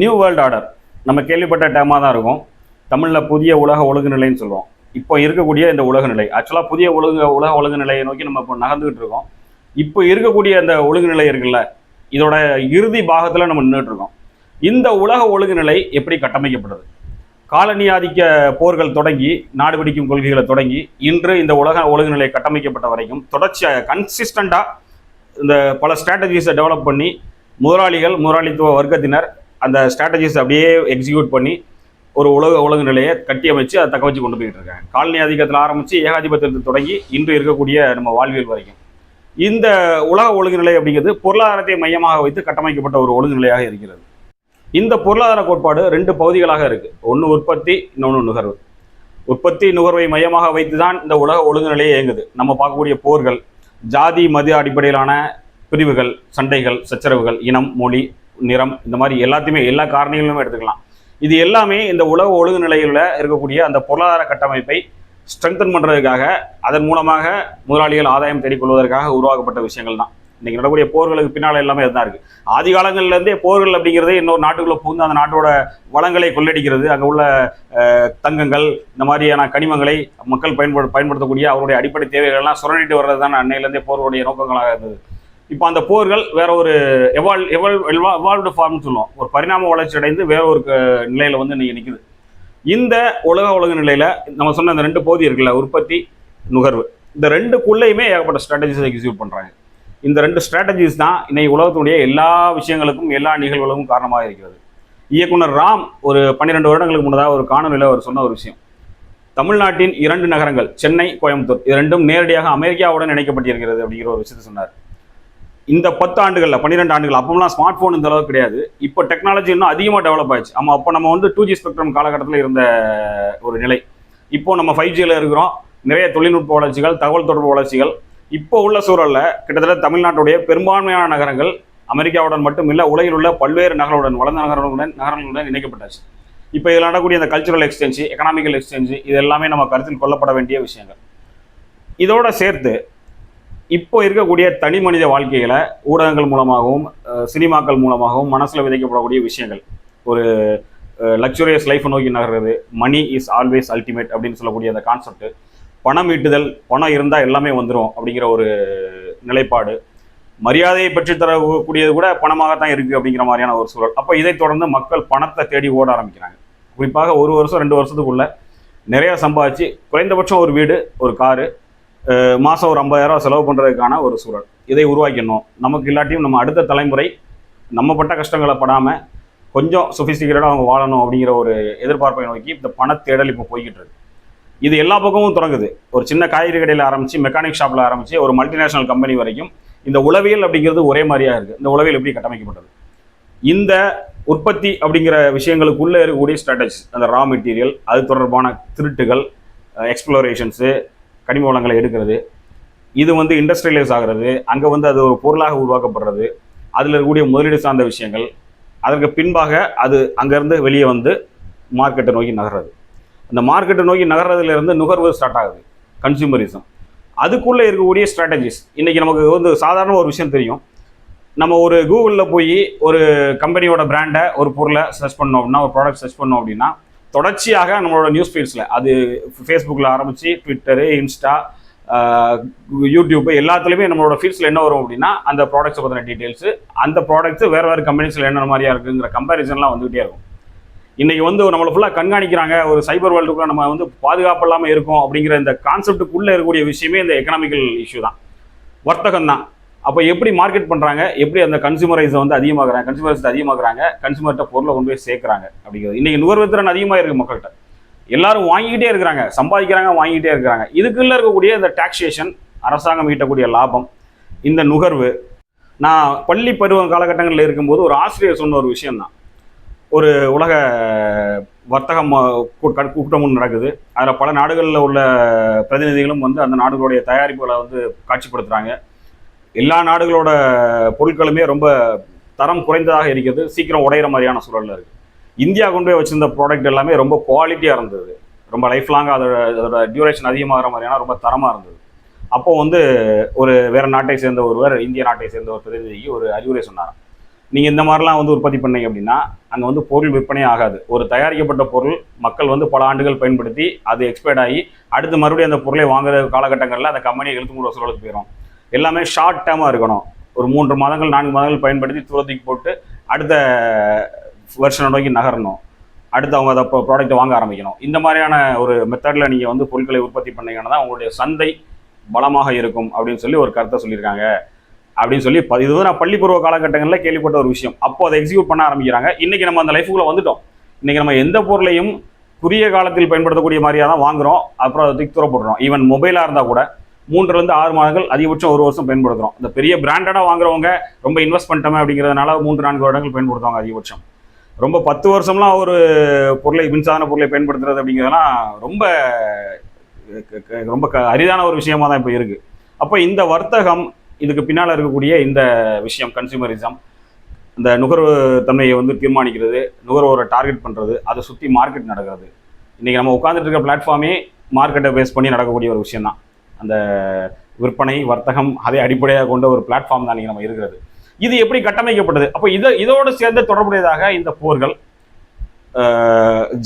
New world order நம்ம கேள்விப்பட்ட டேமாக தான் இருக்கும். தமிழில் புதிய உலக ஒழுங்கு நிலைன்னு சொல்லுவோம். இப்போ இருக்கக்கூடிய இந்த உலக நிலை ஆக்சுவலாக புதிய உலக ஒழுங்கு நிலையை நோக்கி நம்ம இப்போ நகர்ந்துகிட்டு இருக்கோம். இப்போ இருக்கக்கூடிய அந்த ஒழுங்கு நிலை இருக்குல்ல, இதோட இறுதி பாகத்தில் நம்ம நின்றுட்டு இருக்கோம். இந்த உலக ஒழுங்கு நிலை எப்படி கட்டமைக்கப்படுது? காலனி ஆதிக்க போர்கள் தொடங்கி நாடு பிடிக்கும் கொள்கைகளை தொடங்கி இன்று இந்த உலக ஒழுங்கு நிலை கட்டமைக்கப்பட்ட வரைக்கும் தொடர்ச்சியாக கன்சிஸ்டண்டாக இந்த பல ஸ்ட்ராட்டஜிஸை டெவலப் பண்ணி முதலாளித்துவ வர்க்கத்தினர் அந்த ஸ்ட்ராட்டஜிஸ் அப்படியே எக்ஸிக்யூட் பண்ணி ஒரு ஒழுங்கு நிலையை கட்டி அமைச்சு அதை தக்க வச்சு கொண்டு போயிட்டு இருக்காங்க. காலனி ஆதிக்கத்தில் ஆரம்பித்து ஏகாதிபத்தியத்தில் தொடங்கி இன்று இருக்கக்கூடிய நம்ம வாழ்வியல் வரைக்கும் இந்த உலக ஒழுங்கு நிலை அப்படிங்கிறது பொருளாதாரத்தை மையமாக வைத்து கட்டமைக்கப்பட்ட ஒரு ஒழுங்கு நிலையாக இருக்கிறது. இந்த பொருளாதார கோட்பாடு 2 பகுதிகளாக இருக்கு. ஒன்று உற்பத்தி, இன்னொன்று நுகர்வு. உற்பத்தி நுகர்வை மையமாக வைத்து தான் இந்த உலக ஒழுங்கு நிலையை இயங்குது. நம்ம பார்க்கக்கூடிய போர்கள், ஜாதி மத அடிப்படையிலான பிரிவுகள், சண்டைகள், சச்சரவுகள், இனம், மொழி, நிறம், இந்த மாதிரி எல்லாத்தையுமே எல்லா காரணிகளுமே எடுத்துக்கலாம். இது எல்லாமே இந்த உலக ஒழுங்கு நிலையில் இருக்கக்கூடிய அந்த பொருளாதார கட்டமைப்பை ஸ்ட்ரென்தன் பண்ணுறதுக்காக, அதன் மூலமாக முதலாளிகள் ஆதாயம் தேடிக்கொள்வதற்காக உருவாக்கப்பட்ட விஷயங்கள் தான். இன்னைக்கு நடக்கூடிய போர்களுக்கு பின்னால் எல்லாமே அதுதான் இருக்குது. ஆதி காலங்கள்லேருந்தே போர்கள் அப்படிங்கிறது இன்னொரு நாட்டுக்குள்ளே புகுந்து அந்த நாட்டோட வளங்களை கொள்ளடிக்கிறது, அங்கே உள்ள தங்கங்கள், இந்த மாதிரியான கனிமங்களை மக்கள் பயன்படுத்தக்கூடிய அவருடைய அடிப்படை தேவைகள்லாம் சுரண்டிட்டு வர்றது தான் அன்னையிலேருந்தே போர்களுடைய நோக்கங்களாக இருந்தது. இப்போ அந்த போர்கள் வேற ஒரு எவால்வ்டு ஃபார்ம்னு சொல்லுவோம், ஒரு பரிணாம வளர்ச்சி அடைந்து வேற ஒரு நிலையில் வந்து இன்னைக்கு நிற்குது. இந்த உலக ஒழுங்கு நிலையில் நம்ம சொன்ன அந்த 2 பகுதி இருக்குல்ல, உற்பத்தி, நுகர்வு, இந்த 2க்குள்ளேயுமே ஏகப்பட்ட ஸ்ட்ராட்டஜிஸ் எக்ஸிக்யூட் பண்ணுறாங்க. இந்த 2 ஸ்ட்ராட்டஜிஸ் தான் இன்னைக்கு உலகத்தினுடைய எல்லா விஷயங்களுக்கும் எல்லா நிகழ்வுகளுக்கும் காரணமாக இருக்கிறது. இயக்குனர் ராம் ஒரு 12 வருடங்களுக்கு முன்னதாக ஒரு காணொலியில் அவர் சொன்ன ஒரு விஷயம், தமிழ்நாட்டின் 2 நகரங்கள் சென்னை, கோயம்புத்தூர், இது 2ம் நேரடியாக அமெரிக்காவுடன் இணைக்கப்பட்டிருக்கிறது அப்படிங்கிற ஒரு விஷயத்தை சொன்னார். இந்த 10 ஆண்டுகளில் 12 ஆண்டுகள், அப்போலாம் ஸ்மார்ட் ஃபோன் இந்த அளவுக்கு கிடையாது. இப்போ டெக்னாலஜி இன்னும் அதிகமாக டெவலப் ஆயிடுச்சு. அப்போ நம்ம வந்து 2G ஸ்பெக்ட்ரம் காலகட்டத்தில் இருந்த ஒரு நிலை. இப்போ நம்ம 5Gயில் இருக்கிறோம். நிறைய தொழில்நுட்ப வளர்ச்சிகள், தகவல் தொடர்பு வளர்ச்சிகள். இப்போ உள்ள சூழலில் கிட்டத்தட்ட தமிழ்நாட்டுடைய பெரும்பான்மையான நகரங்கள் அமெரிக்காவுடன் மட்டும் இல்லை, உலகில் உள்ள பல்வேறு நகரங்களுடன், வளர்ந்த நகரங்களுடன் இணைக்கப்பட்டாச்சு. இப்போ இதில் நடக்கக்கூடிய அந்த கல்ச்சுரல் எக்ஸ்சேஞ்சு, எக்கனாமிக்கல் எக்ஸ்சேஞ்சு, இது எல்லாமே நம்ம கருத்தில் கொள்ளப்பட வேண்டிய விஷயங்கள். இதோட சேர்த்து இப்போ இருக்கக்கூடிய தனி மனித வாழ்க்கைகளை ஊடகங்கள் மூலமாகவும் சினிமாக்கள் மூலமாகவும் மனசில் விதைக்கப்படக்கூடிய விஷயங்கள், ஒரு லக்ஸுரியஸ் லைஃப்பை நோக்கி நகர்றது, மணி இஸ் ஆல்வேஸ் அல்டிமேட் அப்படின்னு சொல்லக்கூடிய அந்த கான்செப்ட், பணம் ஈட்டுதல், பணம் இருந்தால் எல்லாமே வந்துடும் அப்படிங்கிற ஒரு நிலைப்பாடு, மரியாதையை பெற்றுத்தரக்கூடியது கூட பணமாகத்தான் இருக்குது அப்படிங்கிற மாதிரியான ஒரு சூழல். அப்போ இதை தொடர்ந்து மக்கள் பணத்தை தேடி ஓட ஆரம்பிக்கிறாங்க. குறிப்பாக 1 வருஷம் 2 வருஷத்துக்குள்ள நிறையா சம்பாதிச்சு குறைந்தபட்சம் ஒரு வீடு, ஒரு காரு, மாதம் ஒரு 50,000 செலவு பண்ணுறதுக்கான ஒரு சூழல் இதை உருவாக்கணும். நமக்கு இல்லாட்டியும் நம்ம அடுத்த தலைமுறை நம்ம பட்ட கஷ்டங்களை படாமல் கொஞ்சம் சொஃபிஸ்டிகேட்டடாக அவங்க வாழணும் அப்படிங்கிற ஒரு எதிர்பார்ப்பை நோக்கி இந்த பணத்தேடல் இப்போ போய்கிட்டு இருக்கு. இது எல்லா பக்கமும் தொடங்குது. ஒரு சின்ன காய்கறி கடையில் ஆரம்பித்து, மெக்கானிக் ஷாப்பில் ஆரம்பித்து, ஒரு மல்டிநேஷனல் கம்பெனி வரைக்கும் இந்த உளவியல் அப்படிங்கிறது ஒரே மாதிரியாக இருக்குது. இந்த உளவியல் எப்படி கட்டமைக்கப்பட்டது? இந்த உற்பத்தி அப்படிங்கிற விஷயங்களுக்குள்ளே இருக்கக்கூடிய ஸ்ட்ராட்டஜிஸ், அந்த ரா மெட்டீரியல், அது தொடர்பான திருட்டுகள், எக்ஸ்ப்ளோரேஷன்ஸு, கனிம வளங்களை எடுக்கிறது, இது வந்து இண்டஸ்ட்ரியலைஸ் ஆகிறது, அங்கே வந்து அது ஒரு பொருளாக உருவாக்கப்படுறது, அதில் இருக்கக்கூடிய முதலீடு சார்ந்த விஷயங்கள், அதற்கு பின்பாக அது அங்கேருந்து வெளியே வந்து மார்க்கெட்டை நோக்கி நகர்றது. அந்த மார்க்கெட்டை நோக்கி நகர்றதுலேருந்து நுகர்வு ஸ்டார்ட் ஆகுது, கன்சியூமரிசம். அதுக்குள்ளே இருக்கக்கூடிய ஸ்ட்ராட்டஜிஸ் இன்றைக்கி நமக்கு வந்து சாதாரண ஒரு விஷயம் தெரியும். நம்ம ஒரு கூகுளில் போய் ஒரு கம்பெனியோட பிராண்டை, ஒரு பொருளை சர்ச் பண்ணோம் அப்படின்னா, ஒரு ப்ராடக்ட் சர்ச் பண்ணோம் அப்படின்னா, தொடர்ச்சியாக நம்மளோட நியூஸ் ஃபீட்ஸில், அது ஃபேஸ்புக்கில் ஆரம்பித்து ட்விட்டரு, இன்ஸ்டா, யூடியூப்பு, எல்லாத்துலேயுமே நம்மளோட ஃபீட்ஸில் என்ன வரும் அப்படின்னா, அந்த ப்ராடக்ட்ஸை பற்றின டீட்டெயில்ஸு, அந்த ப்ராடக்ட்ஸு வேறு கம்பெனிஸில் என்னென்ன மாதிரியா இருக்குங்கிற கம்பேரிசன்லாம் வந்துகிட்டே இருக்கும். இன்றைக்கி வந்து நம்மளை ஃபுல்லாக கண்காணிக்கிறாங்க, ஒரு சைபர் வேர்ல்டுக்குள்ள நம்ம வந்து பாதுகாப்பு இல்லாமல் இருக்கும் அப்படிங்கிற இந்த கான்செப்டுக்குள்ளே இருக்கக்கூடிய விஷயமே இந்த எக்கனாமிக்கல் இஷ்யூ தான், வர்த்தகம் தான். அப்போ எப்படி மார்க்கெட் பண்ணுறாங்க, எப்படி அந்த கன்சூமரைஸை வந்து அதிகமாக்குறாங்க, கன்சூமர்கிட்ட பொருளை கொண்டு போய் சேர்க்குறாங்க அப்படிங்கிறது. இன்றைக்கி நுகர்வு திறன் அதிகமாக இருக்குது மக்கள்கிட்ட, எல்லாரும் வாங்கிக்கிட்டே இருக்கிறாங்க, சம்பாதிக்கிறாங்க, வாங்கிக்கிட்டே இருக்கிறாங்க. இதுக்குள்ளே இருக்கக்கூடிய இந்த டாக்ஸேஷன், அரசாங்கம் ஈட்டக்கூடிய லாபம், இந்த நுகர்வு. நான் பள்ளி பருவ காலகட்டங்களில் இருக்கும்போது ஒரு ஆசிரியர் சொன்ன ஒரு விஷயம்தான், ஒரு உலக வர்த்தகம் கூட்டம் நடக்குது, அதில் பல நாடுகளில் உள்ள பிரதிநிதிகளும் வந்து அந்த நாடுகளுடைய தயாரிப்புகளை வந்து காட்சிப்படுத்துகிறாங்க. எல்லா நாடுகளோட பொருட்களுமே ரொம்ப தரம் குறைந்ததாக இருக்கிறது, சீக்கிரம் உடையிற மாதிரியான சூழலில் இருக்குது. இந்தியா கொண்டு போய் வச்சிருந்த ப்ராடக்ட் எல்லாமே ரொம்ப குவாலிட்டியாக இருந்தது, ரொம்ப லைஃப் லாங்காக அதோட டியூரேஷன் அதிகமாகிற மாதிரியான ரொம்ப தரமாக இருந்தது. அப்போது வந்து ஒரு வேறு நாட்டை சேர்ந்த ஒருவர், இந்திய நாட்டை சேர்ந்த ஒரு பிரதிநிதிக்கு ஒரு அறிவுரை சொன்னார். நீங்கள் இந்த மாதிரிலாம் வந்து உற்பத்தி பண்ணீங்க அப்படின்னா அங்கே வந்து பொருள் விற்பனை ஆகாது. ஒரு தயாரிக்கப்பட்ட பொருள் மக்கள் வந்து பல ஆண்டுகள் பயன்படுத்தி அது எக்ஸ்பயர்ட் ஆகி அடுத்து மறுபடியும் அந்த பொருளை வாங்குற காலகட்டங்களில் அந்த கம்பெனியை இழுத்து மூட சூழலுக்கு போயிடும். எல்லாமே ஷார்ட் டேர்மாக இருக்கணும். ஒரு 3 மாதங்கள் 4 மாதங்கள் பயன்படுத்தி தூரத்துக்கு போட்டு அடுத்த வெர்ஷனை நோக்கி நகரணும். அடுத்து அவங்க அதை ப்ராடக்ட்டை வாங்க ஆரம்பிக்கணும். இந்த மாதிரியான ஒரு மெத்தடில் நீங்கள் வந்து பொருட்களை உற்பத்தி பண்ணீங்கன்னா தான் உங்களுடைய சந்தை பலமாக இருக்கும் அப்படின்னு சொல்லி ஒரு கருத்தை சொல்லியிருக்காங்க. அப்படின்னு சொல்லி இது வந்து நான் பள்ளிப்பருவ காலகட்டங்களில் கேள்விப்பட்ட ஒரு விஷயம். அப்போ அதை எக்ஸிக்யூட் பண்ண ஆரம்பிக்கிறாங்க. இன்றைக்கி நம்ம அந்த லைஃபுக்குள்ளே வந்துட்டோம். இன்றைக்கி நம்ம எந்த பொருளையும் குறுகிய காலத்தில் பயன்படுத்தக்கூடிய மாதிரியாக தான் வாங்குகிறோம். அப்புறம் அதை தூக்கி போடுறோம். ஈவன் மொபைலாக இருந்தால் கூட 3 to 6 மாதங்கள் அதிகபட்சம் 1 வருஷம் பயன்படுத்துகிறோம். இந்த பெரிய பிராண்டடாக வாங்குறவங்க ரொம்ப இன்வெஸ்ட் பண்ணிட்டோமே அப்படிங்கிறதுனால 3-4 வருடங்கள் பயன்படுத்துவாங்க அதிகபட்சம். ரொம்ப 10 வருஷம்லாம் ஒரு பொருளை மின்சாதன பொருளை பயன்படுத்துறது அப்படிங்கிறதுலாம் ரொம்ப ரொம்ப அரிதான ஒரு விஷயமா தான் இப்போ இருக்குது. அப்போ இந்த வர்த்தகம், இதுக்கு பின்னால் இருக்கக்கூடிய இந்த விஷயம் கன்சியூமரிசம், இந்த நுகர்வு தன்மையை வந்து தீர்மானிக்கிறது, நுகர்வோரை டார்கெட் பண்ணுறது, அதை சுற்றி மார்க்கெட் நடக்கிறது. இன்றைக்கி நம்ம உட்காந்துட்டு இருக்க பிளாட்ஃபார்மே மார்க்கெட்டை பேஸ் பண்ணி நடக்கக்கூடிய ஒரு விஷயம் தான். அந்த விற்பனை வர்த்தகம் அதை அடிப்படையாக கொண்ட ஒரு பிளாட்ஃபார்ம் தான் இன்றைக்கி நம்ம இருக்கிறது. இது எப்படி கட்டமைக்கப்பட்டது? அப்போ இதோடு சேர்ந்து தொடர்புடையதாக இந்த போர்கள்,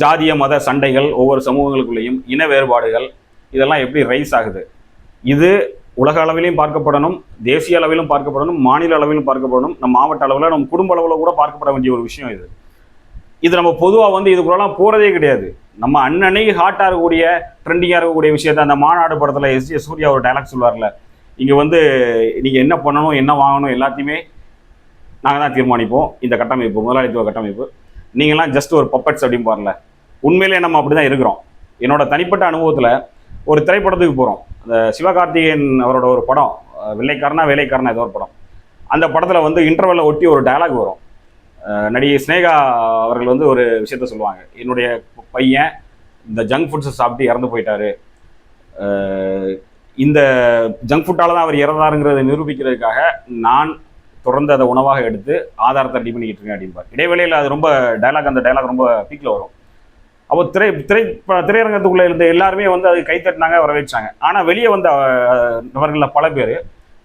ஜாதிய மத சண்டைகள், ஒவ்வொரு சமூகங்களுக்குள்ளேயும் இன வேறுபாடுகள், இதெல்லாம் எப்படி ரைஸ் ஆகுது? இது உலக அளவிலையும் பார்க்கப்படணும், தேசிய அளவிலும் பார்க்கப்படணும், மாநில அளவிலும் பார்க்கப்படணும், நம்ம மாவட்ட அளவில், நம்ம குடும்ப அளவில் கூட பார்க்கப்பட வேண்டிய ஒரு விஷயம் இது. இது நம்ம பொதுவாக வந்து இதுக்குள்ளலாம் போகிறதே கிடையாது. நம்ம அன்னன்னைக்கு ஹாட்டாக இருக்கக்கூடிய ட்ரெண்டிங்காக இருக்கக்கூடிய விஷயத்த அந்த மாநாடு படத்தில் எஸ்.ஜே. சூர்யா ஒரு டைலாக் சொல்லுவார்ல, இங்கே வந்து நீங்கள் என்ன பண்ணணும் என்ன வாங்கணும் எல்லாத்தையுமே நாங்கள் தான் தீர்மானிப்போம். இந்த கட்டமைப்பு முதலாளித்துவ கட்டமைப்பு, நீங்கள்லாம் ஜஸ்ட் ஒரு பப்பட்ஸ் அப்படின்னு பாருல. உண்மையிலே நம்ம அப்படி தான் இருக்கிறோம். என்னோட தனிப்பட்ட அனுபவத்தில் ஒரு திரைப்படத்துக்கு போகிறோம். அந்த சிவகார்த்திகேயன் அவரோட ஒரு படம், வெள்ளைக்காரனா வேலைக்காரனா ஏதோ ஒரு படம். அந்த படத்தில் வந்து இன்டர்வெல்ல ஒட்டி ஒரு டயலாக் வரும். நடிகை ஸ்னேகா அவர்கள் வந்து ஒரு விஷயத்த சொல்லுவாங்க, என்னுடைய பையன் இந்த ஜங்க் ஃபுட்ஸை சாப்பிட்டு இறந்து போயிட்டாரு, இந்த ஜங்க் ஃபுட்டால தான் அவர் இறந்தாருங்கிறத நிரூபிக்கிறதுக்காக நான் தொடர்ந்து அதை உணவாக எடுத்து ஆதாரத்தை ரெடி பண்ணிக்கிட்டு இருக்கேன் அப்படின்பார். இடைவேளையில் அது ரொம்ப அந்த டைலாக் ரொம்ப பீக்கில் வரும். அப்போ திரையரங்கத்துக்குள்ளே இருந்த எல்லாருமே வந்து அது கைத்தட்டினாங்க, வரவேற்றாங்க. ஆனால் வெளியே வந்த நபர்களில் பல பேர்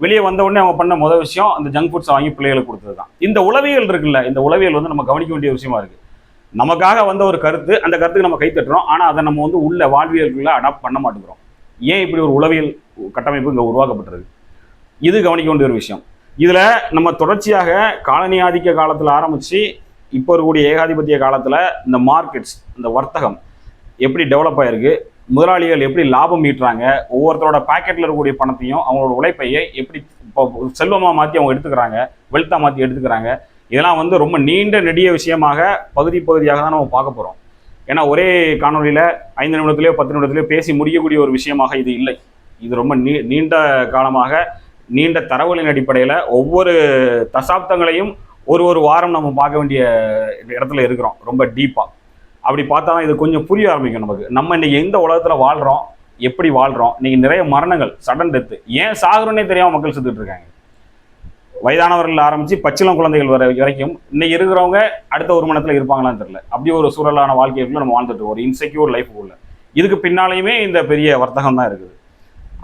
வெளியே வந்த உடனே அவங்க பண்ண முதல் விஷயம் அந்த ஜங்க் ஃபுட்ஸை வாங்கி பிள்ளைகளுக்கு கொடுத்தது தான். இந்த உளவியல் இருக்குல்ல, இந்த உளவியல் வந்து நம்ம கவனிக்க வேண்டிய விஷயமா இருக்குது. நமக்காக வந்த ஒரு கருத்து, அந்த கருத்துக்கு நம்ம கைத்தட்டுறோம், ஆனால் அதை நம்ம வந்து உள்ள வாழ்வியலுக்குள்ள அடாப்ட் பண்ண மாட்டேங்கிறோம். ஏன் இப்படி ஒரு உளவியல் கட்டமைப்பு இங்கே உருவாக்கப்பட்டிருக்கு? இது கவனிக்க வேண்டிய ஒரு விஷயம். இதில் நம்ம தொடர்ச்சியாக காலனி ஆதிக்க காலத்தில் ஆரம்பித்து இப்போ இருக்கக்கூடிய ஏகாதிபத்திய காலத்தில் இந்த மார்க்கெட்ஸ், இந்த வர்த்தகம் எப்படி டெவலப் ஆகிருக்கு, முதலாளிகள் எப்படி லாபம் ஈட்டுறாங்க, ஒவ்வொருத்தரோட பாக்கெட்டில் இருக்கக்கூடிய பணத்தையும் அவங்களோட உழைப்பையை எப்படி செல்வமாக மாற்றி அவங்க எடுத்துக்கிறாங்க, வெல்த்தாக மாற்றி எடுத்துக்கிறாங்க, இதெல்லாம் வந்து ரொம்ப நீண்ட நெடிய விஷயமாக பகுதியாக தான் நம்ம பார்க்க போகிறோம். ஏன்னா ஒரே காணொலியில் 5 நிமிடத்துலையோ 10 நிமிடத்துலையோ பேசி முடிக்கக்கூடிய ஒரு விஷயமாக இது இல்லை. இது ரொம்ப நீண்ட காலமாக நீண்ட தரவுகளின் அடிப்படையில் ஒவ்வொரு தசாப்தங்களையும் ஒரு வாரம் நம்ம பார்க்க வேண்டிய இடத்துல இருக்கிறோம், ரொம்ப டீப்பாக. அப்படி பார்த்தா தான் இது கொஞ்சம் புரிய ஆரம்பிக்கும் நமக்கு. நம்ம இன்னைக்கு எந்த உலகத்தில் வாழ்கிறோம், எப்படி வாழ்கிறோம். இன்னைக்கு நிறைய மரணங்கள், சடன் டெத்து, ஏன் சாகுறோன்னே தெரியாமல் மக்கள் செத்துட்டு இருக்காங்க. வயதானவர்கள் ஆரம்பித்து பச்சிளம் குழந்தைகள் வரைக்கும் இன்னைக்கு இருக்கிறவங்க அடுத்த ஒரு மணத்தில் இருப்பாங்களான்னு தெரியல. அப்படி ஒரு சூழலான வாழ்க்கைக்குள்ள நம்ம வாழ்ந்துட்டு ஒரு இன்செக்யூர் லைஃபுக்குள்ள. இதுக்கு பின்னாலேயுமே இந்த பெரிய வர்த்தகம் தான் இருக்குது.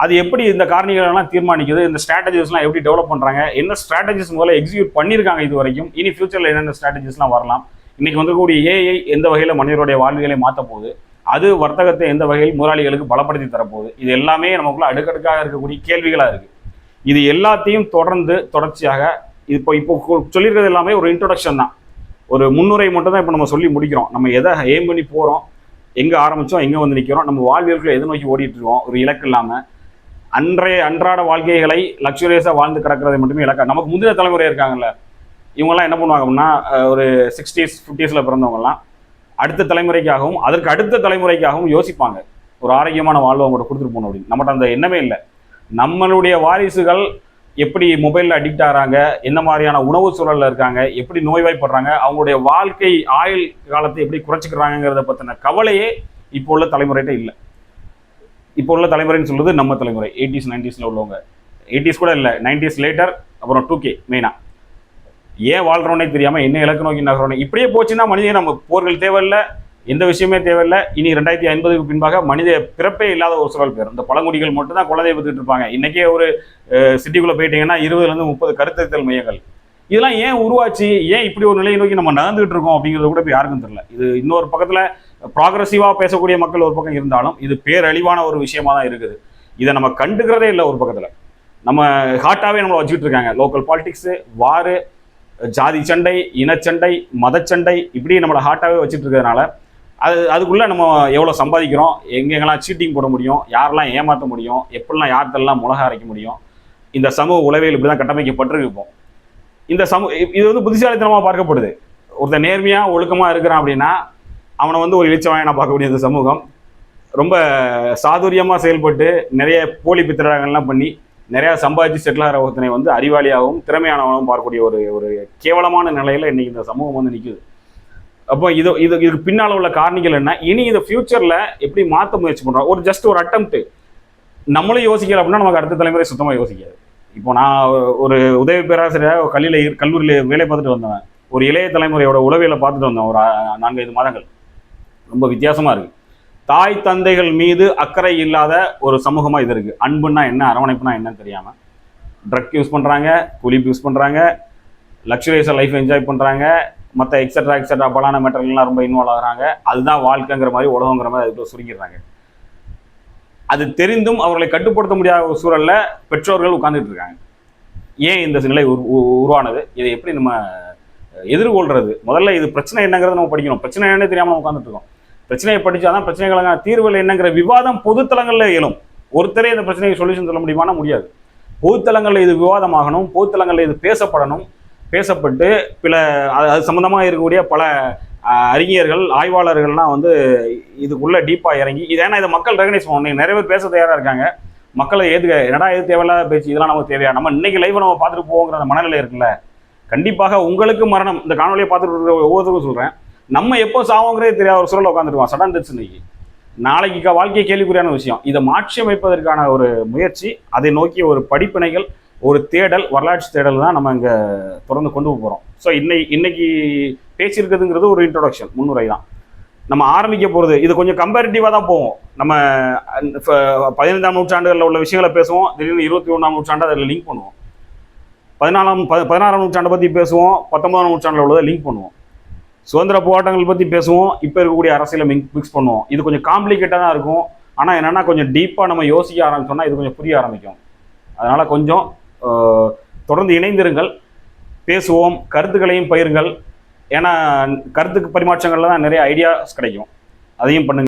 அது எப்படி இந்த காரணிகளெல்லாம் தீர்மானிக்குது, இந்த ஸ்ட்ராட்டஜிஸ்லாம் எப்படி டெவலப் பண்ணுறாங்க, என்ன ஸ்ட்ராட்டஜிஸ் முதல்ல எக்ஸிக்யூட் பண்ணியிருக்காங்க இது வரைக்கும், இனி ஃபியூச்சரில் என்னென்ன ஸ்ட்ராட்டஜிஸ்லாம் வரலாம், இன்றைக்கி வந்துக்கூடிய ஏஐ எந்த வகையில் மனிதருடைய வாழ்வியலை மாற்ற போகுது, அது வர்த்தகத்தை எந்த வகையில் முதலாளிகளுக்கு பலப்படுத்தி தரப்போகுது, இது எல்லாமே நமக்குள்ள அடுக்கடுக்காக இருக்கக்கூடிய கேள்விகளாக இருக்குது. இது எல்லாத்தையும் தொடர்ச்சியாக இப்போ சொல்லியிருக்கிறது எல்லாமே ஒரு இன்ட்ரோடக்ஷன் தான், ஒரு முன்னுரை மட்டும் தான் இப்போ நம்ம சொல்லி முடிக்கிறோம். நம்ம எதை எய்ம் பண்ணி போகிறோம், எங்கே ஆரம்பித்தோம், எங்கே வந்து நிற்கிறோம், நம்ம வாழ்வியலுக்குள்ள எதை நோக்கி ஓடிட்டு இருக்கோம், ஒரு இலக்கு இல்லாமல் அன்றாட வாழ்க்கைகளை லக்ஸுரியஸாக வாழ்ந்து கிடக்கிறதை மட்டுமே இலக்கா. நமக்கு முந்தின தலைமுறை இருக்காங்கல்ல, இவங்கெல்லாம் என்ன பண்ணுவாங்க அப்படின்னா, ஒரு 60s 50s பிறந்தவங்கலாம் அடுத்த தலைமுறைக்காகவும் அதற்கு அடுத்த தலைமுறைக்காகவும் யோசிப்பாங்க, ஒரு ஆரோக்கியமான வாழ்வு அவங்கள்ட்ட கொடுத்துட்டு போகணும் அப்படின்னு. நம்மகிட்ட அந்த எண்ணமே இல்லை. நம்மளுடைய வாரிசுகள் எப்படி மொபைலில் அடிக்ட் ஆகிறாங்க, என்ன மாதிரியான உணவு சூழலில் இருக்காங்க, எப்படி நோய்வாய்ப்படுறாங்க, அவங்களுடைய வாழ்க்கை ஆயுள் காலத்தை எப்படி குறைச்சிக்கிறாங்கிறத பற்றின கவலையே இப்போ உள்ள தலைமுறைகிட்ட இல்லை. இப்போ உள்ள தலைமுறைன்னு சொல்லுது நம்ம தலைமுறை, 80s 90s உள்ளவங்க, 80s கூட இல்லை, 90s லேட்டர், அப்புறம் 2K மெயினாக. ஏன் வாழ்கிறோன்னே தெரியாமல் என்ன இலக்கு நோக்கி நகரோன்னே இப்படியே போச்சுன்னா மனிதன் நம்ம போர்கள் தேவையில்லை, எந்த விஷயமே தேவையில்லை. இனி 2050க்கு பின்பாக மனித பிறப்பே இல்லாத ஒரு சூழல் பேர். இந்த பழங்குடிகள் மட்டும் தான் குழந்தை பெற்றுட்டு இருப்பாங்க. இன்றைக்கே ஒரு சிட்டிக்குள்ளே போயிட்டீங்கன்னா 20லேருந்து 30 கருத்தறித்தல் மையங்கள். இதெல்லாம் ஏன் உருவாச்சு, ஏன் இப்படி ஒரு நிலையை நோக்கி நம்ம நடந்துகிட்டு இருக்கோம் அப்படிங்கிறது கூட இப்போ யாருக்கும் தெரியல. இது இன்னொரு பக்கத்தில் ப்ராக்ரஸிவாக பேசக்கூடிய மக்கள் ஒரு பக்கம் இருந்தாலும் இது பேரழிவான ஒரு விஷயமா தான் இருக்குது. இதை நம்ம கண்டுக்கிறதே இல்லை. ஒரு பக்கத்தில் நம்ம ஹாட்டாகவே நம்மளை வச்சுக்கிட்டு இருக்காங்க. லோக்கல் பாலிடிக்ஸு, வாரு, ஜாதி சண்டை, இனச்சண்டை, மதச்சண்டை, இப்படி நம்மளை ஹாட்டாகவே வச்சுட்டு இருக்கிறதுனால அதுக்குள்ளே நம்ம எவ்வளோ சம்பாதிக்கிறோம், எங்கெங்கெல்லாம் சீட்டிங் போட முடியும், யாரெல்லாம் ஏமாற்ற முடியும், எப்படிலாம் யார்கிட்டலாம் மிளகா அரைக்க முடியும், இந்த சமூக உளவியல் இப்படி தான் கட்டமைக்கப்பட்டிருப்போம். இந்த இது வந்து புத்திசாலித்தனமாக பார்க்கப்படுது. ஒருத்தர் நேர்மையாக ஒழுக்கமாக இருக்கிறான் அப்படின்னா அவனை வந்து ஒரு இழிச்சவாயனா பார்க்கக்கூடிய இந்த சமூகம் ரொம்ப சாதுரியமாக செயல்பட்டு நிறைய போலி பித்திரங்கள்லாம் பண்ணி நிறையா சம்பாதிச்சு செட்டில் ஆகிற ஒருத்தனை வந்து அறிவாளியாகவும் திறமையானவனும் பார்க்கக்கூடிய ஒரு கேவலமான நிலையில் இன்றைக்கி இந்த சமூகம் வந்து நிற்குது. அப்போ இதுக்கு பின்னால் உள்ள காரணிகள் என்ன, இனி இதை ஃபியூச்சரில் எப்படி மாற்ற முயற்சி பண்ணுறோம், ஜஸ்ட் ஒரு அட்டம்ப்ட் நம்மளும் யோசிக்கல அப்படின்னா நமக்கு அடுத்த தலைமுறை சுத்தமாக யோசிக்காது. இப்போ நான் ஒரு உதவி பேராசிரியர் கல்லூரியில் வேலை பார்த்துட்டு வந்தேன். ஒரு இளைய தலைமுறையோட உளவியலை பார்த்துட்டு வந்தேன் ஒரு 4-5 மாதங்கள். ரொம்ப வித்தியாசமாக இருக்குது. தாய் தந்தைகள் மீது அக்கறை இல்லாத ஒரு சமூகமாக இது இருக்குது. அன்புன்னா என்ன, அரவணைப்புனா என்னன்னு தெரியாமல் ட்ரக் யூஸ் பண்ணுறாங்க, குலிப் யூஸ் பண்ணுறாங்க, லக்ஸுரியஸாக லைஃப் என்ஜாய் பண்ணுறாங்க, மற்ற எக்ஸட்ரா பலான மெட்டர்லாம் ரொம்ப இன்வால்வ் ஆகுறாங்க. அதுதான் வாழ்க்கைங்கிற மாதிரி, உலகங்கிற மாதிரி அதுக்குள்ள சுருங்கிடுறாங்க. அது தெரிந்தும் அவர்களை கட்டுப்படுத்த முடியாத ஒரு சூழலில் பெற்றோர்கள் உட்கார்ந்துட்டு இருக்காங்க. ஏன் இந்த நிலை உருவானது, இதை எப்படி நம்ம எதிர்கொள்றது, முதல்ல இது பிரச்சனை என்னங்கிறத நம்ம படிக்கணும். பிரச்சனை என்னன்னு தெரியாமல் நம்ம உட்காந்துட்டு இருக்கோம். பிரச்சனையை படித்தாதான் பிரச்சனைகளுக்கான தீர்வுகள் என்னங்கிற விவாதம் பொதுத்தலங்களில் எழும். ஒருத்தரே இந்த பிரச்சனைக்கு சொல்யூஷன் சொல்ல முடியுமானா முடியாது. பொதுத்தலங்களில் இது விவாதமாகணும், பொதுத்தலங்களில் இது பேசப்படணும். பேசப்பட்டு அது சம்மந்தமாக இருக்கக்கூடிய பல அறிஞர்கள், ஆய்வாளர்கள்லாம் வந்து இதுக்குள்ளே டீப்பாக இறங்கி ஏன்னா இதை மக்கள் ரெகனைஸ் பண்ணணும். நிறைய பேர் பேச தயாராக இருக்காங்க. மக்களை என்னடா இது தேவையில்லாத பேச்சு, இதெல்லாம் நமக்கு தேவையா, நம்ம இன்னைக்கு லைஃப்பை நம்ம பார்த்துட்டு போவோங்கிற அந்த மனநிலை இருக்குல்ல. கண்டிப்பாக உங்களுக்கு மரணம், இந்த காணொலியை பார்த்துட்டு இருக்கிற ஒவ்வொருத்தருக்கும் சொல்கிறேன், நம்ம எப்போ சாவோங்கிறதே தெரியாத ஒரு சூழலில் உட்காந்துருவோம். சடன் டெத்ஸ் இன்னைக்கு, நாளைக்கு வாழ்க்கை கேள்விக்குறியான விஷயம். இதை மாற்றி அமைப்பதற்கான ஒரு முயற்சி, அதை நோக்கிய ஒரு படிப்பினைகள், ஒரு தேடல், வரலாற்று தேடல் தான் நம்ம இங்கே தொடர்ந்து கொண்டு போகிறோம். ஸோ இன்னைக்கு பேசியிருக்குதுங்கிறது ஒரு இன்ட்ரோடக்ஷன், முன்னுரை தான். நம்ம ஆரம்பிக்க போகிறது இது கொஞ்சம் கம்பேரிட்டிவாக தான் போவோம். நம்ம 15ஆம் நூற்றாண்டுகளில் உள்ள விஷயங்களை பேசுவோம், திடீர்னு 21ஆம் நூற்றாண்டு அதில் லிங்க் பண்ணுவோம். 16ஆம் நூற்றாண்டை பற்றி பேசுவோம், 19ஆம் நூற்றாண்டில் உள்ளதை லிங்க் பண்ணுவோம். சுதந்திர போராட்டங்கள் பற்றி பேசுவோம், இப்போ இருக்கக்கூடிய அரசியலை மிக்ஸ் பண்ணுவோம். இது கொஞ்சம் காம்ப்ளிகேட்டாக தான் இருக்கும். ஆனால் என்னென்னா கொஞ்சம் டீப்பாக நம்ம யோசிக்க ஆரம்பிச்சோம்னா இது கொஞ்சம் புரிய ஆரம்பிக்கும். அதனால் கொஞ்சம் தொடர்ந்து இணைந்திருங்கள், பேசுவோம், கருத்துக்களையும் பகிருங்கள். ஏன்னா கருத்துக்கு பரிமாற்றங்களில் தான் நிறைய ஐடியாஸ் கிடைக்கும். அதையும் பண்ணுங்கள்.